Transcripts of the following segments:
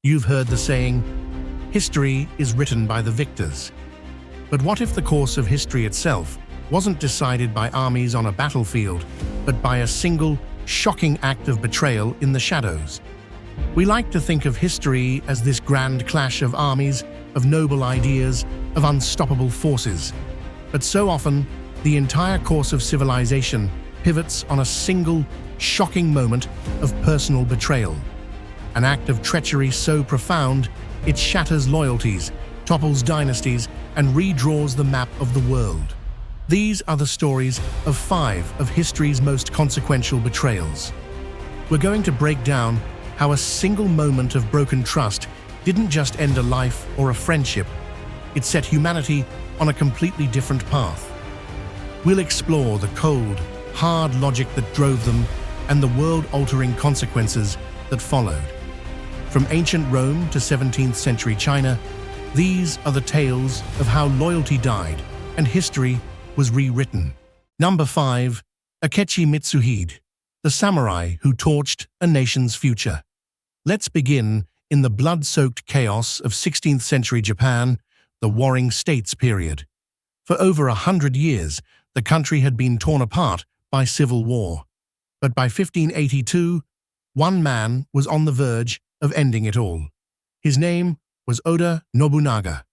You've heard the saying, history is written by the victors. But what if the course of history itself wasn't decided by armies on a battlefield, but by a single, shocking act of betrayal in the shadows? We like to think of history as this grand clash of armies, of noble ideas, of unstoppable forces. But so often, the entire course of civilization pivots on a single, shocking moment of personal betrayal. An act of treachery so profound, it shatters loyalties, topples dynasties, and redraws the map of the world. These are the stories of 5 of history's most consequential betrayals. We're going to break down how a single moment of broken trust didn't just end a life or a friendship, it set humanity on a completely different path. We'll explore the cold, hard logic that drove them and the world-altering consequences that followed. From ancient Rome to 17th century China, these are the tales of how loyalty died and history was rewritten. Number 5. Akechi Mitsuhide, the samurai who torched a nation's future. Let's begin in the blood-soaked chaos of 16th century Japan, the Warring States period. For over 100 years, the country had been torn apart by civil war. But by 1582, one man was on the verge of ending it all. His name was Oda Nobunaga.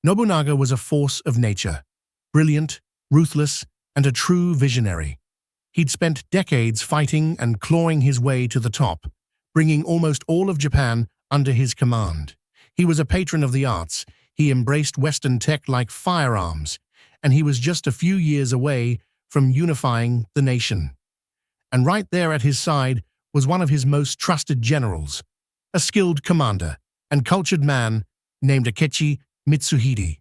Nobunaga was a force of nature, brilliant, ruthless, and a true visionary. He'd spent decades fighting and clawing his way to the top, bringing almost all of Japan under his command. He was a patron of the arts, he embraced Western tech like firearms, and he was just a few years away from unifying the nation. And right there at his side was one of his most trusted generals, a skilled commander and cultured man named Akechi Mitsuhide.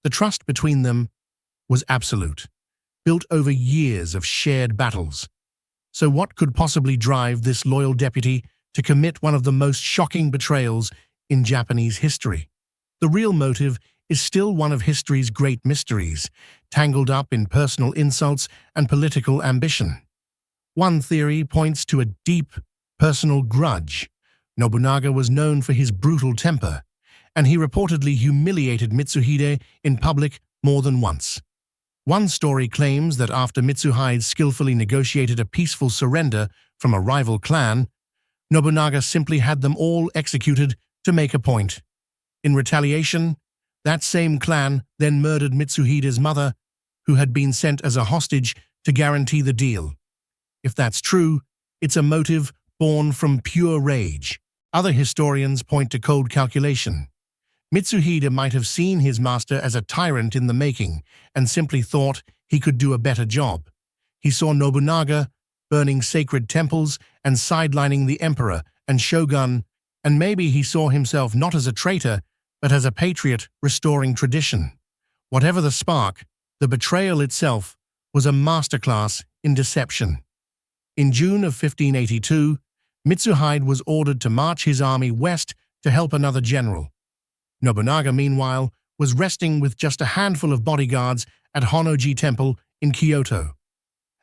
The trust between them was absolute, built over years of shared battles. So what could possibly drive this loyal deputy to commit one of the most shocking betrayals in Japanese history? The real motive is still one of history's great mysteries, tangled up in personal insults and political ambition. One theory points to a deep, personal grudge. Nobunaga was known for his brutal temper, and he reportedly humiliated Mitsuhide in public more than once. One story claims that after Mitsuhide skillfully negotiated a peaceful surrender from a rival clan, Nobunaga simply had them all executed to make a point. In retaliation, that same clan then murdered Mitsuhide's mother, who had been sent as a hostage to guarantee the deal. If that's true, it's a motive born from pure rage. Other historians point to cold calculation. Mitsuhide might have seen his master as a tyrant in the making and simply thought he could do a better job. He saw Nobunaga burning sacred temples and sidelining the emperor and shogun, and maybe he saw himself not as a traitor, but as a patriot restoring tradition. Whatever the spark, the betrayal itself was a masterclass in deception. In June of 1582, Mitsuhide was ordered to march his army west to help another general. Nobunaga, meanwhile, was resting with just a handful of bodyguards at Honnoji Temple in Kyoto.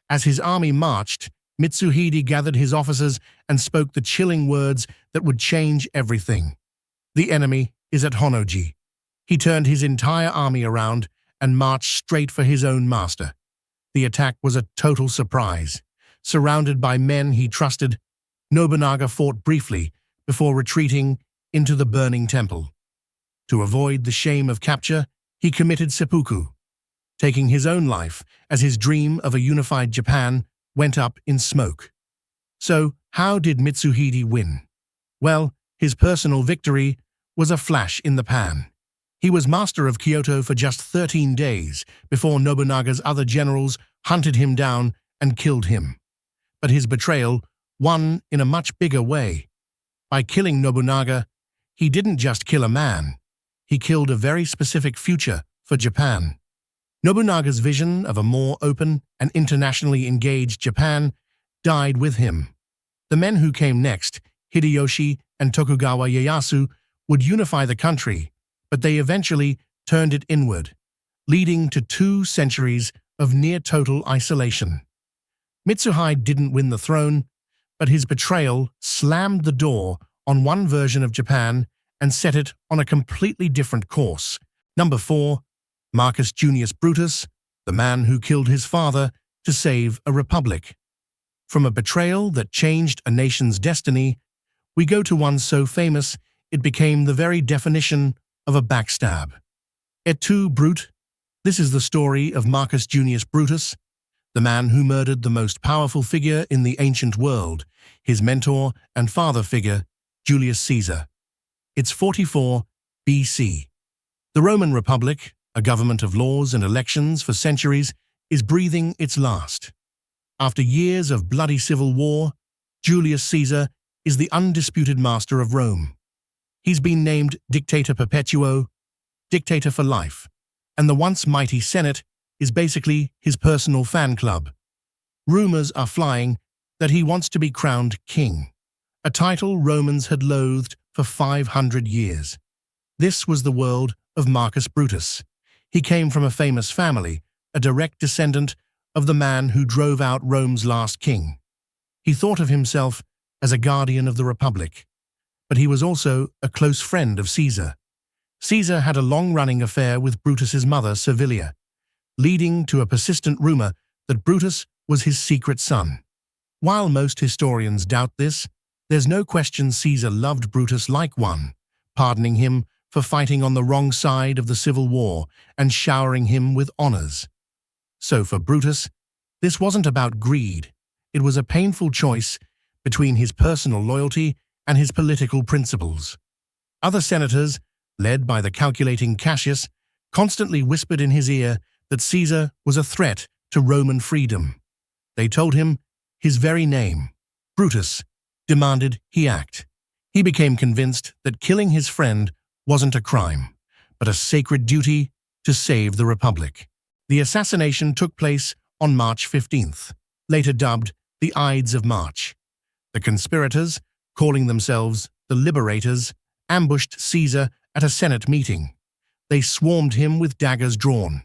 As his army marched, Mitsuhide gathered his officers and spoke the chilling words that would change everything. The enemy is at Honnoji. He turned his entire army around and marched straight for his own master. The attack was a total surprise. Surrounded by men he trusted, Nobunaga fought briefly before retreating into the burning temple. To avoid the shame of capture, he committed seppuku, taking his own life as his dream of a unified Japan went up in smoke. So, how did Mitsuhide win? Well, his personal victory was a flash in the pan. He was master of Kyoto for just 13 days before Nobunaga's other generals hunted him down and killed him. But his betrayal won in a much bigger way. By killing Nobunaga, he didn't just kill a man. He killed a very specific future for Japan. Nobunaga's vision of a more open and internationally engaged Japan died with him. The men who came next, Hideyoshi and Tokugawa Ieyasu, would unify the country, but they eventually turned it inward, leading to 2 centuries of near-total isolation. Mitsuhide didn't win the throne, but his betrayal slammed the door on one version of Japan and set it on a completely different course. Number 4. Marcus Junius Brutus, the man who killed his father to save a republic. From a betrayal that changed a nation's destiny, we go to one so famous it became the very definition of a backstab. Et tu, Brute? This is the story of Marcus Junius Brutus, the man who murdered the most powerful figure in the ancient world, his mentor and father figure, Julius Caesar. It's 44 BC. The Roman Republic, a government of laws and elections for centuries, is breathing its last. After years of bloody civil war, Julius Caesar is the undisputed master of Rome. He's been named Dictator Perpetuo, dictator for life, and the once mighty Senate is basically his personal fan club. Rumors are flying that he wants to be crowned king, a title Romans had loathed for 500 years. This was the world of Marcus Brutus. He came from a famous family, a direct descendant of the man who drove out Rome's last king. He thought of himself as a guardian of the Republic, but he was also a close friend of Caesar. Caesar had a long-running affair with Brutus's mother, Servilia, leading to a persistent rumor that Brutus was his secret son. While most historians doubt this, there's no question Caesar loved Brutus like one, pardoning him for fighting on the wrong side of the civil war and showering him with honors. So for Brutus, this wasn't about greed. It was a painful choice between his personal loyalty and his political principles. Other senators, led by the calculating Cassius, constantly whispered in his ear that Caesar was a threat to Roman freedom. They told him his very name, Brutus, demanded he act. He became convinced that killing his friend wasn't a crime, but a sacred duty to save the Republic. The assassination took place on March 15th, later dubbed the Ides of March. The conspirators, calling themselves the Liberators, ambushed Caesar at a Senate meeting. They swarmed him with daggers drawn.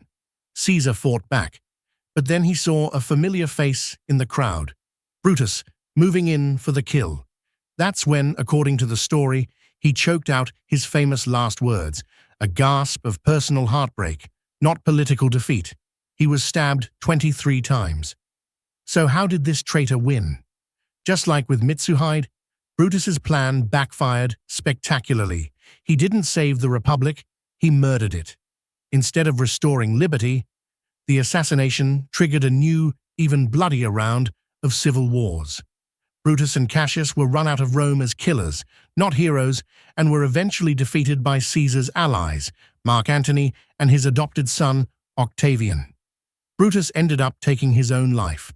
Caesar fought back, but then he saw a familiar face in the crowd, Brutus, moving in for the kill. That's when, according to the story, he choked out his famous last words, a gasp of personal heartbreak, not political defeat. He was stabbed 23 times. So how did this traitor win? Just like with Mitsuhide, Brutus's plan backfired spectacularly. He didn't save the Republic, he murdered it. Instead of restoring liberty, the assassination triggered a new, even bloodier round of civil wars. Brutus and Cassius were run out of Rome as killers, not heroes, and were eventually defeated by Caesar's allies, Mark Antony and his adopted son, Octavian. Brutus ended up taking his own life.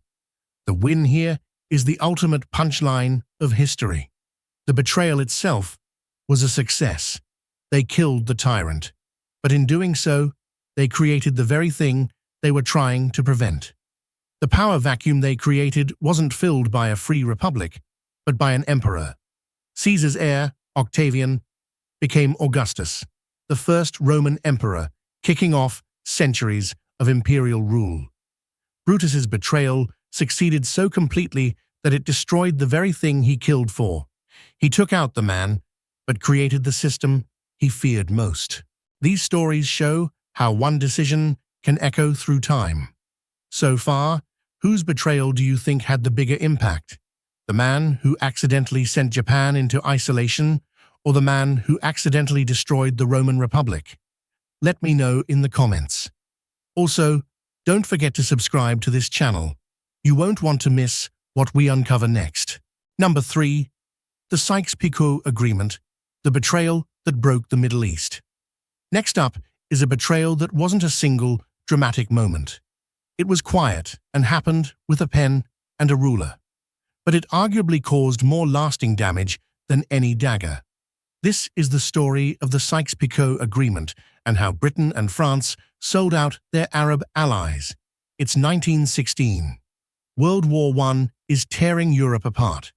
The win here is the ultimate punchline of history. The betrayal itself was a success. They killed the tyrant, but in doing so, they created the very thing they were trying to prevent. The power vacuum they created wasn't filled by a free republic, but by an emperor. Caesar's heir, Octavian, became Augustus, the first Roman emperor, kicking off centuries of imperial rule. Brutus's betrayal succeeded so completely that it destroyed the very thing he killed for. He took out the man, but created the system he feared most. These stories show how one decision can echo through time. So far, whose betrayal do you think had the bigger impact? The man who accidentally sent Japan into isolation, or the man who accidentally destroyed the Roman Republic? Let me know in the comments. Also, don't forget to subscribe to this channel. You won't want to miss what we uncover next. Number 3. The Sykes-Pico Agreement, the betrayal that broke the Middle East. Next up is a betrayal that wasn't a single, dramatic moment. It was quiet and happened with a pen and a ruler. But it arguably caused more lasting damage than any dagger. This is the story of the Sykes-Pico Agreement and how Britain and France sold out their Arab allies. It's 1916. World War I is tearing Europe apart.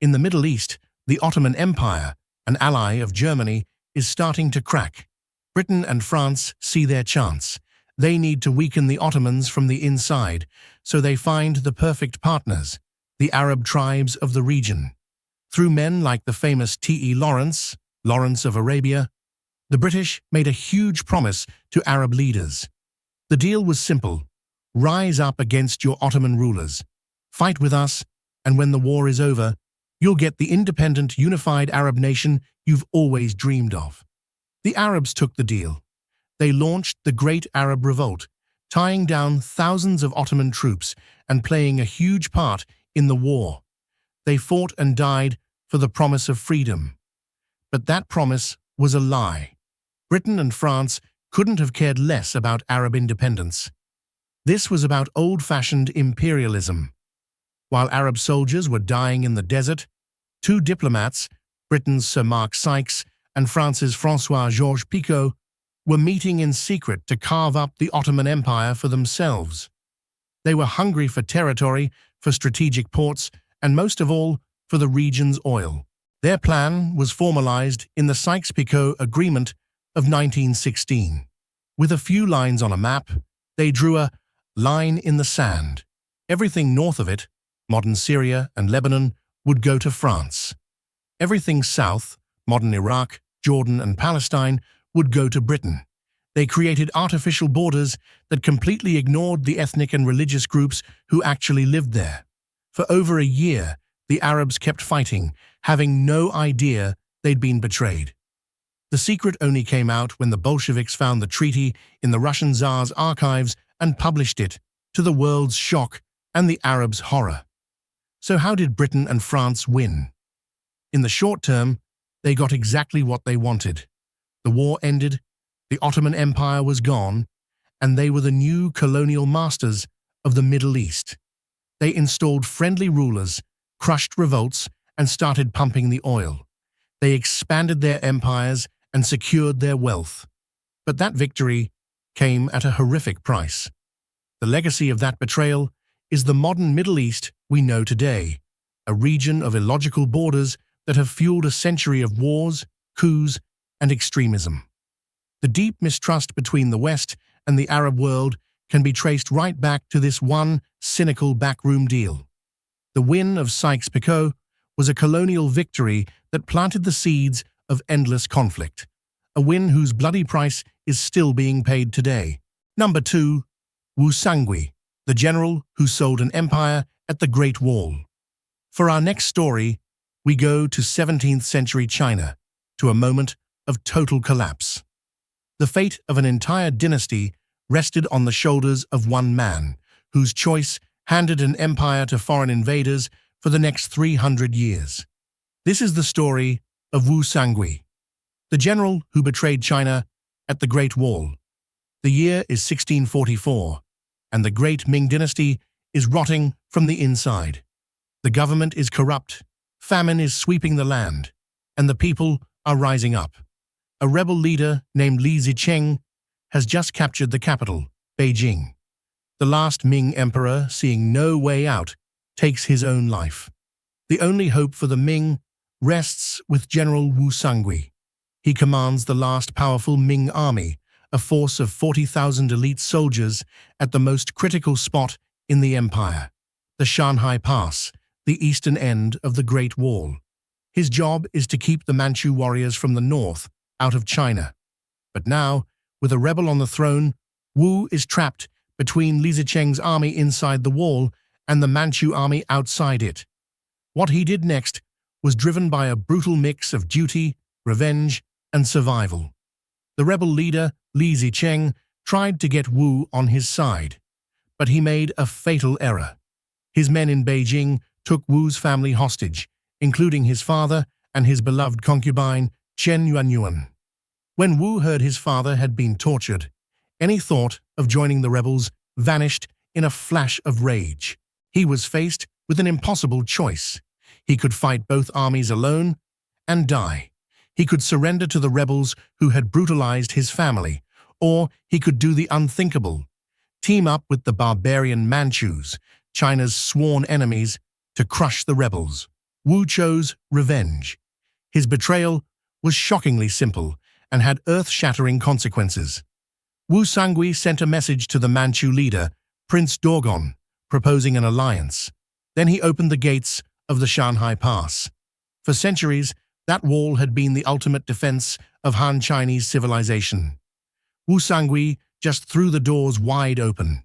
In the Middle East, the Ottoman Empire, an ally of Germany, is starting to crack. Britain and France see their chance. They need to weaken the Ottomans from the inside, so they find the perfect partners, the Arab tribes of the region. Through men like the famous T.E. Lawrence, Lawrence of Arabia, the British made a huge promise to Arab leaders. The deal was simple: rise up against your Ottoman rulers, fight with us, and when the war is over, you'll get the independent, unified Arab nation you've always dreamed of. The Arabs took the deal. They launched the Great Arab Revolt, tying down thousands of Ottoman troops and playing a huge part in the war. They fought and died for the promise of freedom. But that promise was a lie. Britain and France couldn't have cared less about Arab independence. This was about old-fashioned imperialism. While Arab soldiers were dying in the desert, two diplomats, Britain's Sir Mark Sykes and France's François-Georges Picot, were meeting in secret to carve up the Ottoman Empire for themselves. They were hungry for territory, for strategic ports, and most of all, for the region's oil. Their plan was formalized in the Sykes-Pico Agreement of 1916. With a few lines on a map, they drew a line in the sand. Everything north of it, modern Syria and Lebanon, would go to France. Everything south, modern Iraq, Jordan and Palestine, would go to Britain. They created artificial borders that completely ignored the ethnic and religious groups who actually lived there. For over a year, the Arabs kept fighting, having no idea they'd been betrayed. The secret only came out when the Bolsheviks found the treaty in the Russian Tsar's archives and published it, to the world's shock and the Arabs' horror. So how did Britain and France win? In the short term, they got exactly what they wanted. The war ended, the Ottoman Empire was gone, and they were the new colonial masters of the Middle East. They installed friendly rulers, crushed revolts, and started pumping the oil. They expanded their empires and secured their wealth. But that victory came at a horrific price. The legacy of that betrayal is the modern Middle East we know today, a region of illogical borders that have fueled a century of wars, coups, and extremism. The deep mistrust between the West and the Arab world can be traced right back to this one cynical backroom deal. The win of Sykes-Pico was a colonial victory that planted the seeds of endless conflict, a win whose bloody price is still being paid today. Number 2. Wu Sangui, the general who sold an empire at the Great Wall. For our next story, we go to 17th century China, to a moment of total collapse. The fate of an entire dynasty rested on the shoulders of one man, whose choice handed an empire to foreign invaders for the next 300 years. This is the story of Wu Sangui, the general who betrayed China at the Great Wall. The year is 1644, and the great Ming Dynasty is rotting from the inside. The government is corrupt, famine is sweeping the land, and the people are rising up. A rebel leader named Li Zicheng has just captured the capital, Beijing. The last Ming emperor, seeing no way out, takes his own life. The only hope for the Ming rests with General Wu Sangui. He commands the last powerful Ming army, a force of 40,000 elite soldiers at the most critical spot in the empire, the Shanhai Pass, the eastern end of the Great Wall. His job is to keep the Manchu warriors from the north out of China. But now, with a rebel on the throne, Wu is trapped between Li Zicheng's army inside the wall and the Manchu army outside it. What he did next was driven by a brutal mix of duty, revenge, and survival. The rebel leader, Li Zicheng, tried to get Wu on his side, but he made a fatal error. His men in Beijing took Wu's family hostage, including his father and his beloved concubine, Chen Yuanyuan. When Wu heard his father had been tortured, any thought of joining the rebels vanished in a flash of rage. He was faced with an impossible choice. He could fight both armies alone and die. He could surrender to the rebels who had brutalized his family, or he could do the unthinkable, team up with the barbarian Manchus, China's sworn enemies, to crush the rebels. Wu chose revenge. His betrayal was shockingly simple and had earth-shattering consequences. Wu Sangui sent a message to the Manchu leader, Prince Dogon, proposing an alliance. Then he opened the gates of the Shanhai Pass. For centuries, that wall had been the ultimate defense of Han Chinese civilization. Wu Sangui just threw the doors wide open.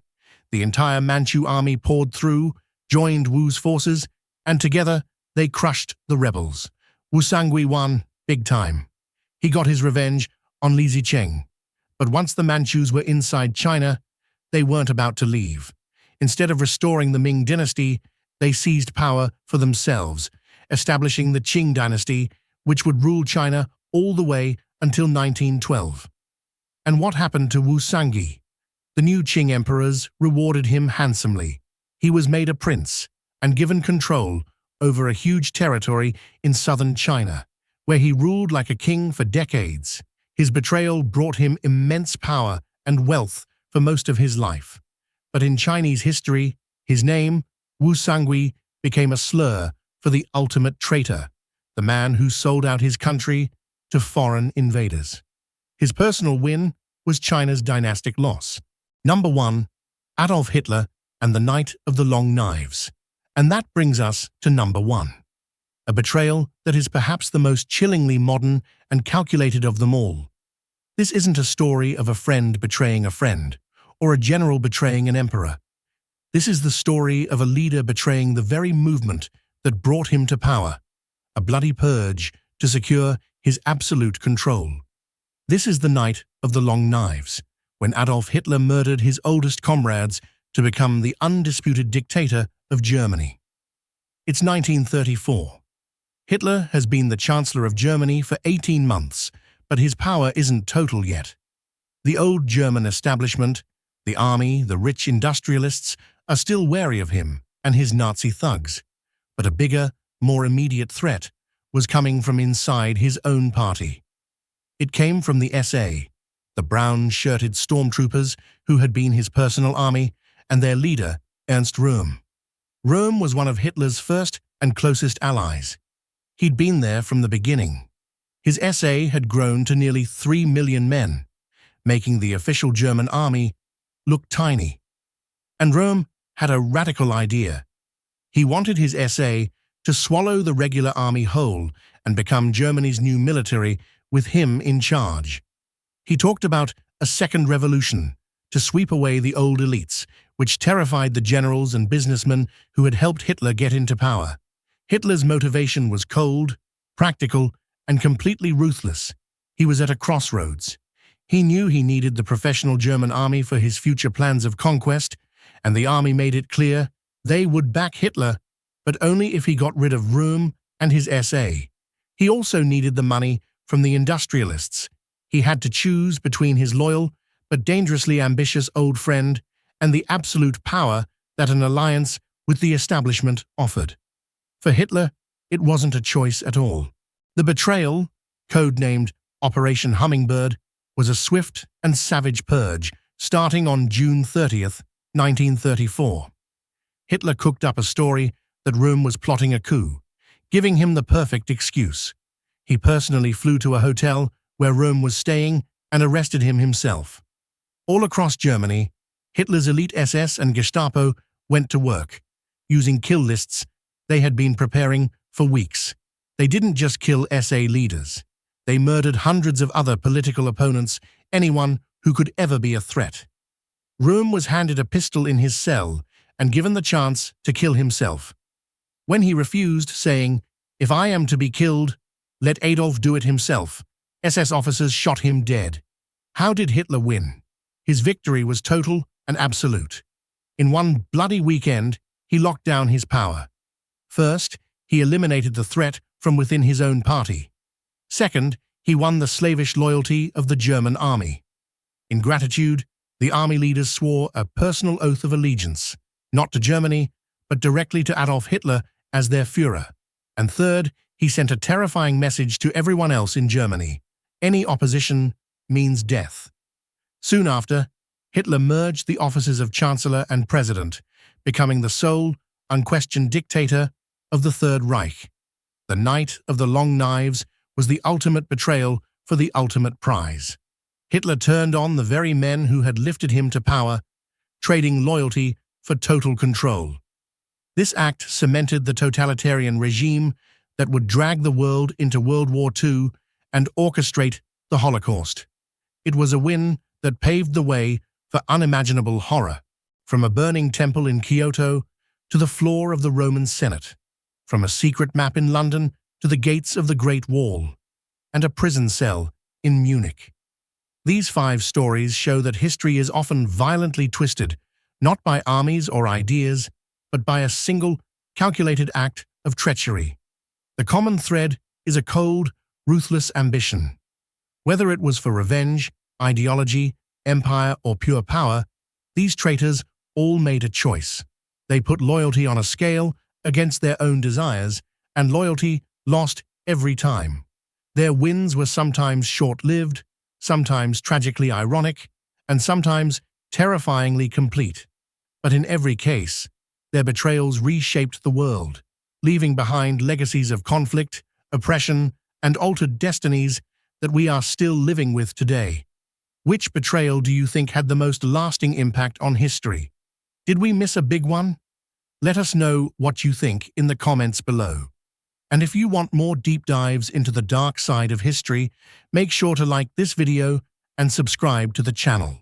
The entire Manchu army poured through, joined Wu's forces, and together they crushed the rebels. Wu Sangui won big time. He got his revenge on Li Zicheng. But once the Manchus were inside China, they weren't about to leave. Instead of restoring the Ming Dynasty, they seized power for themselves, establishing the Qing Dynasty, which would rule China all the way until 1912. And what happened to Wu Sangui? The new Qing emperors rewarded him handsomely. He was made a prince and given control over a huge territory in southern China, where he ruled like a king for decades. His betrayal brought him immense power and wealth for most of his life. But in Chinese history, his name, Wu Sangui, became a slur for the ultimate traitor, the man who sold out his country to foreign invaders. His personal win was China's dynastic loss. Number 1. Adolf Hitler and the Night of the Long Knives. And that brings us to number 1. A betrayal that is perhaps the most chillingly modern and calculated of them all. This isn't a story of a friend betraying a friend, or a general betraying an emperor. This is the story of a leader betraying the very movement that brought him to power, a bloody purge to secure his absolute control. This is the Night of the Long Knives, when Adolf Hitler murdered his oldest comrades to become the undisputed dictator of Germany. It's 1934. Hitler has been the Chancellor of Germany for 18 months, but his power isn't total yet. The old German establishment, the army, the rich industrialists, are still wary of him and his Nazi thugs. But a bigger, more immediate threat was coming from inside his own party. It came from the SA, the brown-shirted stormtroopers who had been his personal army, and their leader, Ernst Röhm. Röhm was one of Hitler's first and closest allies. He'd been there from the beginning. His SA had grown to nearly 3 million men, making the official German army look tiny. And Röhm had a radical idea. He wanted his SA to swallow the regular army whole and become Germany's new military with him in charge. He talked about a second revolution to sweep away the old elites, which terrified the generals and businessmen who had helped Hitler get into power. Hitler's motivation was cold, practical, and completely ruthless. He was at a crossroads. He knew he needed the professional German army for his future plans of conquest, and the army made it clear they would back Hitler, but only if he got rid of Röhm and his SA. He also needed the money from the industrialists. He had to choose between his loyal but dangerously ambitious old friend and the absolute power that an alliance with the establishment offered. For Hitler, it wasn't a choice at all. The betrayal, codenamed Operation Hummingbird, was a swift and savage purge starting on June 30th, 1934. Hitler cooked up a story that Röhm was plotting a coup, giving him the perfect excuse. He personally flew to a hotel where Röhm was staying and arrested him himself. All across Germany, Hitler's elite SS and Gestapo went to work, using kill lists they had been preparing for weeks. They didn't just kill SA leaders. They murdered hundreds of other political opponents, anyone who could ever be a threat. Röhm was handed a pistol in his cell and given the chance to kill himself. When he refused, saying, "If I am to be killed, let Adolf do it himself," SS officers shot him dead. How did Hitler win? His victory was total and absolute. In one bloody weekend, he locked down his power. First, he eliminated the threat from within his own party. Second, he won the slavish loyalty of the German army. In gratitude, the army leaders swore a personal oath of allegiance, not to Germany, but directly to Adolf Hitler as their Führer. And third, he sent a terrifying message to everyone else in Germany: any opposition means death. Soon after, Hitler merged the offices of Chancellor and President, becoming the sole, unquestioned dictator of the Third Reich. The Night of the Long Knives was the ultimate betrayal for the ultimate prize. Hitler turned on the very men who had lifted him to power, trading loyalty for total control. This act cemented the totalitarian regime that would drag the world into World War II and orchestrate the Holocaust. It was a win that paved the way for unimaginable horror, from a burning temple in Kyoto to the floor of the Roman Senate, from a secret map in London to the gates of the Great Wall, and a prison cell in Munich. These 5 stories show that history is often violently twisted, not by armies or ideas, but by a single, calculated act of treachery. The common thread is a cold, ruthless ambition. Whether it was for revenge, ideology, empire, or pure power, these traitors all made a choice. They put loyalty on a scale against their own desires, and loyalty lost every time. Their wins were sometimes short-lived, sometimes tragically ironic, and sometimes terrifyingly complete. But in every case, their betrayals reshaped the world, leaving behind legacies of conflict, oppression, and altered destinies that we are still living with today. Which betrayal do you think had the most lasting impact on history? Did we miss a big one? Let us know what you think in the comments below. And if you want more deep dives into the dark side of history, make sure to like this video and subscribe to the channel.